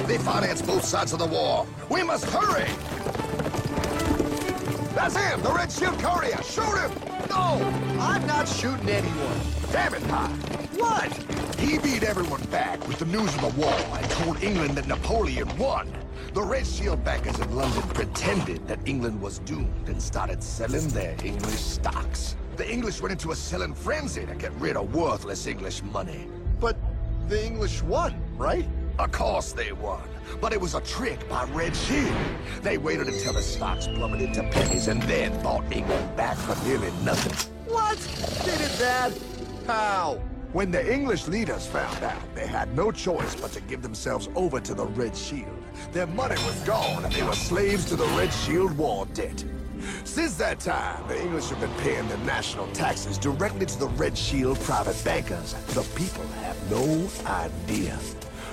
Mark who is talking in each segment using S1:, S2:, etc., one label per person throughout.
S1: They finance both sides of the war. We must hurry! That's him, the Red Shield courier! Shoot him!
S2: No! I'm not shooting anyone.
S1: Damn it, Pop!
S2: What?
S1: He beat everyone back with the news of the war and told England that Napoleon won. The Red Shield bankers in London pretended that England was doomed and started selling their English stocks. The English went into a selling frenzy to get rid of worthless English money.
S2: But the English won, right?
S1: Of course they won, but it was a trick by Red Shield. They waited until the stocks plummeted to pennies and then bought England back for nearly nothing.
S2: What? They did that? How?
S1: When the English leaders found out, they had no choice but to give themselves over to the Red Shield. Their money was gone and they were slaves to the Red Shield war debt. Since that time, the English have been paying their national taxes directly to the Red Shield private bankers. The people have no idea.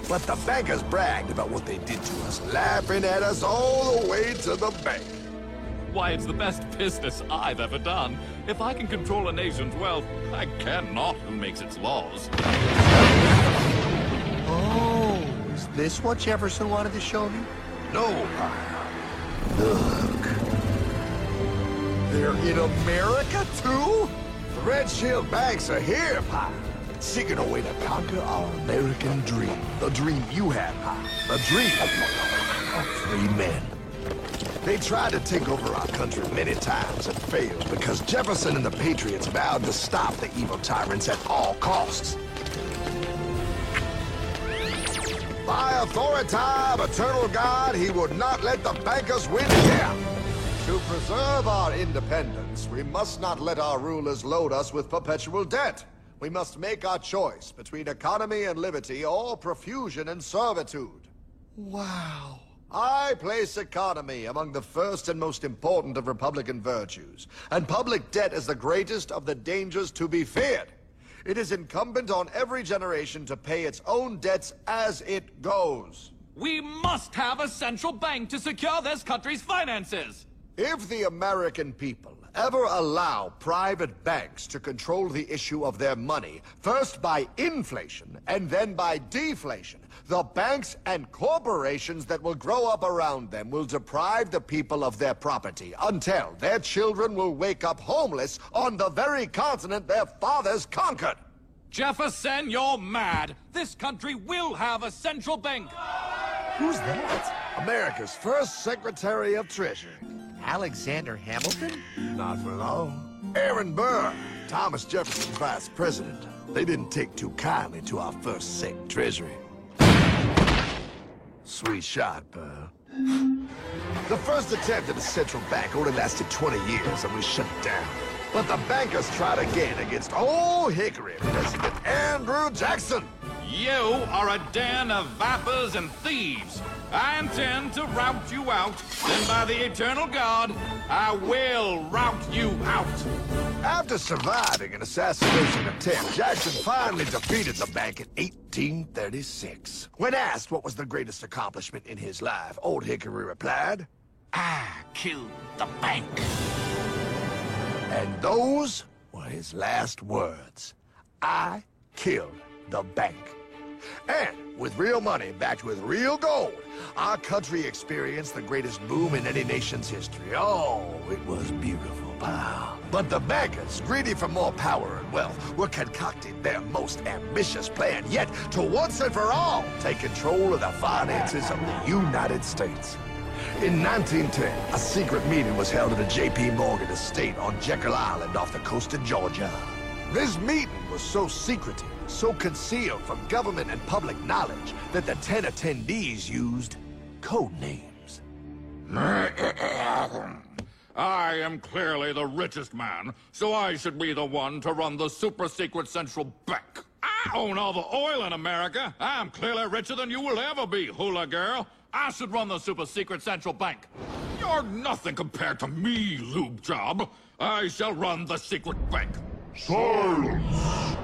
S1: But the bankers bragged about what they did to us, laughing at us all the way to the bank.
S3: Why, it's the best business I've ever done. If I can control a nation's wealth, I cannot who makes its laws.
S2: Oh, is this what Jefferson wanted to show me?
S1: No, Pyle. Look.
S2: They're in America, too?
S1: The Red Shield banks are here, Pyle. Seeking a way to conquer our American dream. The dream you have, Pyle. The dream of free men. They tried to take over our country many times and failed because Jefferson and the Patriots vowed to stop the evil tyrants at all costs. By authority of eternal God, he would not let the bankers win here.
S2: To preserve our independence, we must not let our rulers load us with perpetual debt. We must make our choice between economy and liberty or profusion and servitude. Wow. I place economy among the first and most important of Republican virtues, and public debt is the greatest of the dangers to be feared. It is incumbent on every generation to pay its own debts as it goes.
S3: We must have a central bank to secure this country's finances.
S2: If the American people ever allow private banks to control the issue of their money, first by inflation and then by deflation, the banks and corporations that will grow up around them will deprive the people of their property until their children will wake up homeless on the very continent their fathers conquered.
S3: Jefferson, you're mad. This country will have a central bank.
S2: Who's that?
S1: America's first Secretary of Treasury.
S2: Alexander Hamilton?
S1: Not for long. Aaron Burr, Thomas Jefferson's vice president. They didn't take too kindly to our first Sec Treasury. Sweet shot, Burr. The first attempt at a central bank only lasted 20 years and we shut it down. But the bankers tried again against Old Hickory President Andrew Jackson.
S3: You are a den of vipers and thieves. I intend to rout you out, and by the eternal God, I will rout you out.
S1: After surviving an assassination attempt, Jackson finally defeated the bank in 1836. When asked what was the greatest accomplishment in his life, Old Hickory replied,
S3: I killed the bank.
S1: And those were his last words. I killed the bank. And with real money backed with real gold, our country experienced the greatest boom in any nation's history. Oh, it was beautiful, pal. But the bankers, greedy for more power and wealth, were concocting their most ambitious plan yet to once and for all take control of the finances of the United States. In 1910, a secret meeting was held at a J.P. Morgan estate on Jekyll Island off the coast of Georgia. This meeting was so secretive, so concealed from government and public knowledge, that the 10 attendees used code names.
S3: I am clearly the richest man, so I should be the one to run the super-secret central bank. I own all the oil in America. I'm clearly richer than you will ever be, hula girl. I should run the super-secret central bank. You're nothing compared to me, lube job. I shall run the secret bank.
S4: Silence!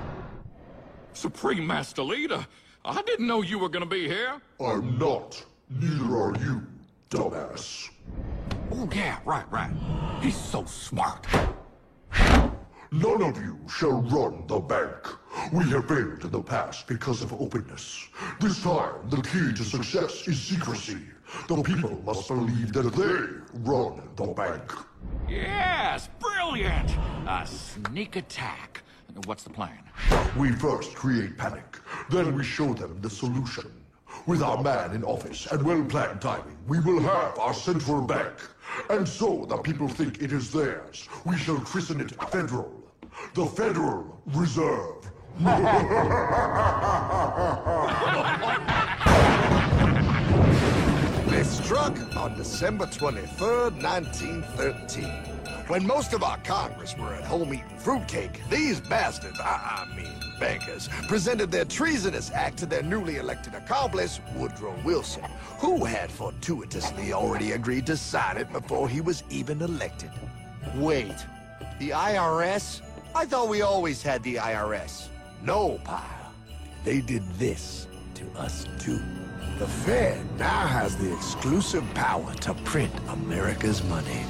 S3: Supreme Master Leader, I didn't know you were gonna be here.
S4: I'm not. Neither are you, dumbass.
S3: Oh, yeah, right. He's so smart.
S4: None of you shall run the bank. We have failed in the past because of openness. This time, the key to success is secrecy. The people must believe that they run the bank.
S3: Yes, brilliant! A sneak attack. What's the plan?
S4: We first create panic, then we show them the solution. With our man in office and well-planned timing, we will have our central bank. And so the people think it is theirs. We shall christen it Federal. The Federal Reserve.
S2: They struck on December 23rd, 1913. When most of our Congress were at home eating fruitcake, these bastards, I mean bankers, presented their treasonous act to their newly elected accomplice, Woodrow Wilson, who had fortuitously already agreed to sign it before he was even elected. Wait, the IRS? I thought we always had the IRS. No, pal. They did this to us too. The Fed now has the exclusive power to print America's money.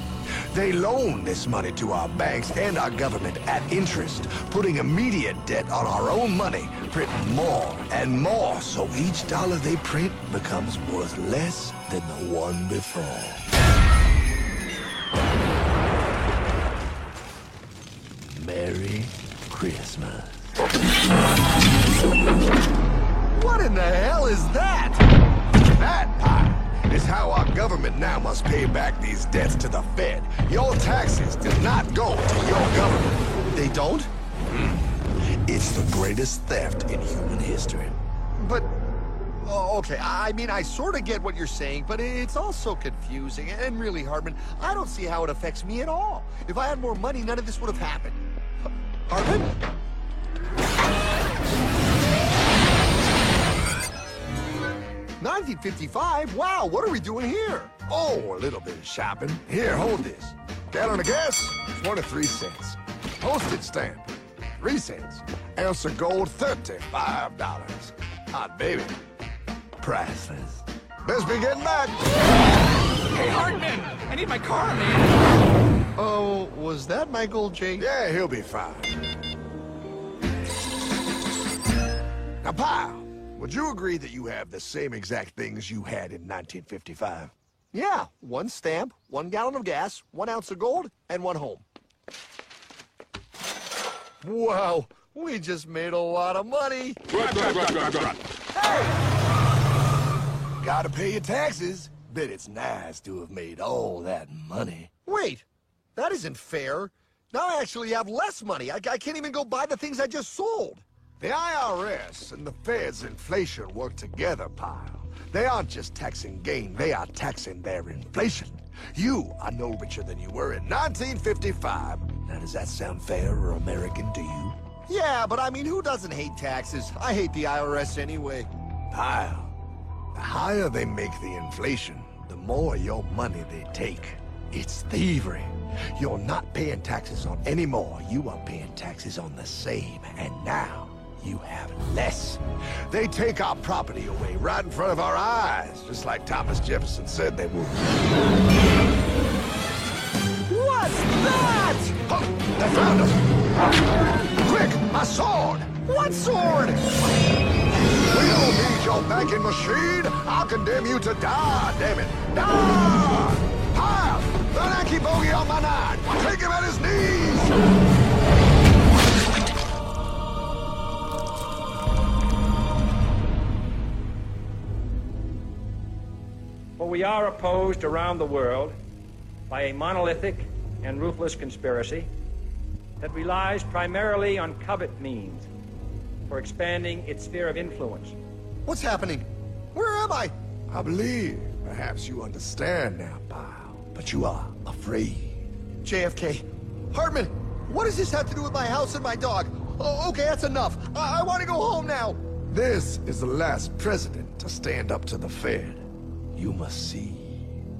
S2: They loan this money to our banks and our government at interest, putting immediate debt on our own money, printing more and more, so each dollar they print becomes worth less than the one before. Merry Christmas. What in the hell is that? That pie is how our government now must pay back these debts to the Fed. Your taxes do not go to your government. They don't? It's the greatest theft in human history. But, okay, I mean, I sort of get what you're saying, but it's all so confusing. And really, Hartman, I don't see how it affects me at all. If I had more money, none of this would have happened. Hartman? 1955? Wow, what are we doing here? Oh, a little bit of shopping. Here, hold this. Gallon of gas, 23 cents. Postage stamp, 3 cents. Ounce of gold, $35. Hot baby. Priceless. Best be getting back.
S3: Hey, Hartman! I need my car, man!
S2: Oh, was that my gold, Jay? Yeah, he'll be fine. Now, pal, would you agree that you have the same exact things you had in 1955? Yeah, 1 stamp, 1 gallon of gas, 1 ounce of gold, and 1 home. Wow, we just made a lot of money.
S3: Right.
S2: Hey! Gotta pay your taxes. Bet it's nice to have made all that money. Wait, that isn't fair. Now I actually have less money. I can't even go buy the things I just sold. The IRS and the Fed's inflation work together, pal. They aren't just taxing gain, they are taxing their inflation. You are no richer than you were in 1955. Now, does that sound fair or American to you? Yeah, but I mean, who doesn't hate taxes? I hate the IRS anyway. Pal, the higher they make the inflation, the more your money they take. It's thievery. You're not paying taxes on any more. You are paying taxes on the same, and now you have less. They take our property away right in front of our eyes, just like Thomas Jefferson said they would. What's that? Oh, they found us! Quick, my sword! What sword? We don't need your banking machine! I'll condemn you to die, damn it! Die! Pile! The Yankee bogey on my 9! Take him at his knees!
S5: For we are opposed around the world by a monolithic and ruthless conspiracy that relies primarily on covert means for expanding its sphere of influence.
S2: What's happening? Where am I? I believe perhaps you understand now, pal, but you are afraid. JFK. Hartman, what does this have to do with my house and my dog? Oh, okay, that's enough. I want to go home now. This is the last president to stand up to the Fed. You must see.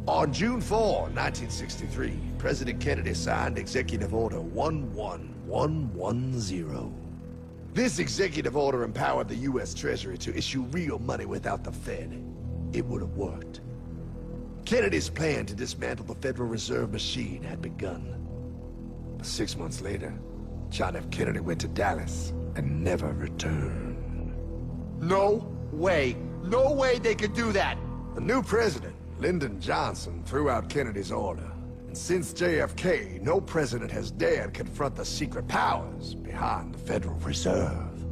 S2: On June 4, 1963, President Kennedy signed Executive Order 11110. This executive order empowered the U.S. Treasury to issue real money without the Fed. It would have worked. Kennedy's plan to dismantle the Federal Reserve machine had begun. But 6 months later,
S1: John F. Kennedy went to Dallas and never returned. No way. No way they could do that! The new president, Lyndon Johnson, threw out Kennedy's order. And since JFK, no president has dared confront the secret powers behind the Federal Reserve.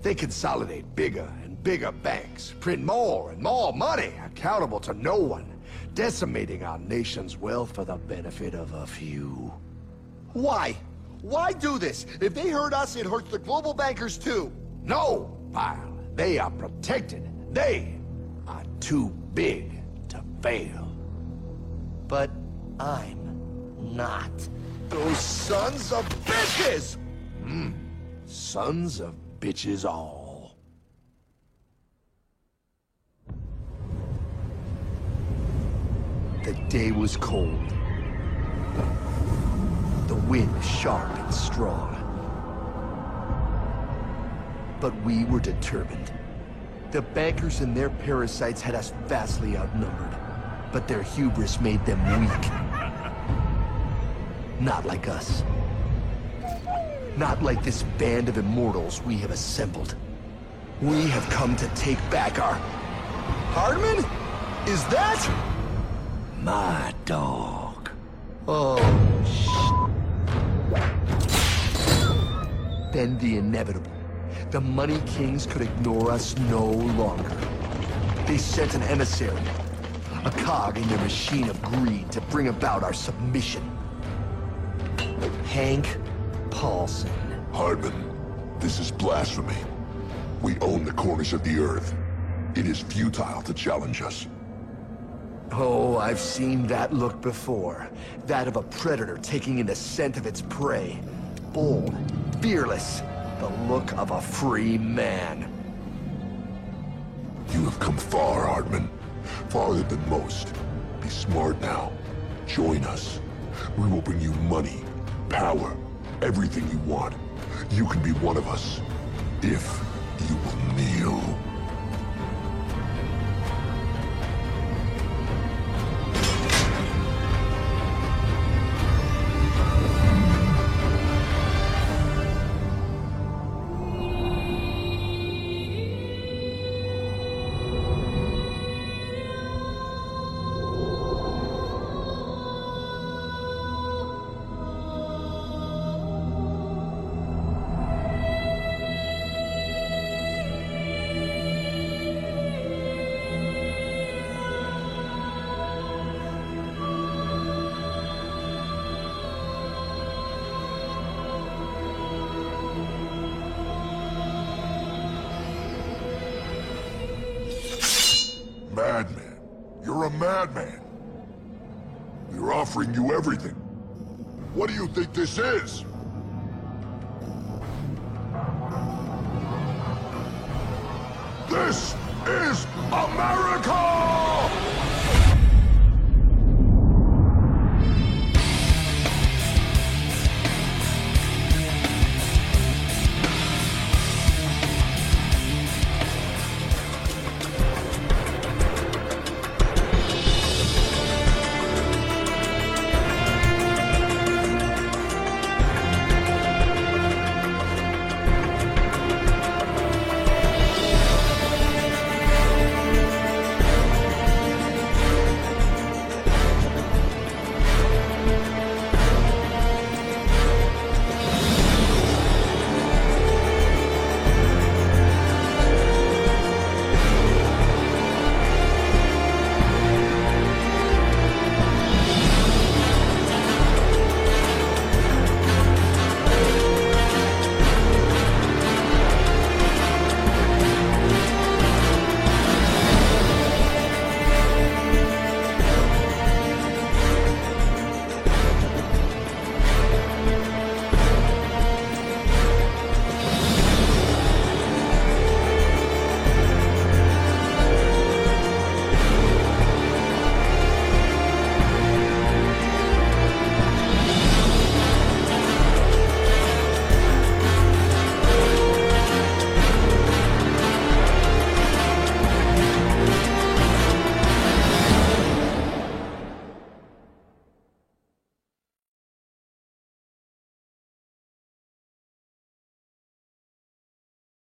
S1: They consolidate bigger and bigger banks, print more and more money, accountable to no one, decimating our nation's wealth for the benefit of a few.
S2: Why? Why do this? If they hurt us, it hurts the global bankers too.
S1: No, pal. They are protected. They are too big to fail.
S2: But I'm not.
S1: Those sons of bitches! Sons of bitches all.
S2: The day was cold. The wind sharp and strong. But we were determined. The bankers and their parasites had us vastly outnumbered, but their hubris made them weak. Not like us. Not like this band of immortals we have assembled. We have come to take back our... Hardman? Is that...
S1: My dog.
S2: Oh, Then the inevitable. The Money Kings could ignore us no longer. They sent an emissary, a cog in their machine of greed to bring about our submission. Hank Paulson.
S4: Hardman, this is blasphemy. We own the corners of the earth. It is futile to challenge us.
S2: Oh, I've seen that look before. That of a predator taking in the scent of its prey. Bold, fearless, the look of a free man.
S4: You have come far, Hardman. Farther than most. Be smart now. Join us. We will bring you money, power, everything you want. You can be one of us, if you will kneel. Madman. You're a madman. We're offering you everything. What do you think this is? This is America!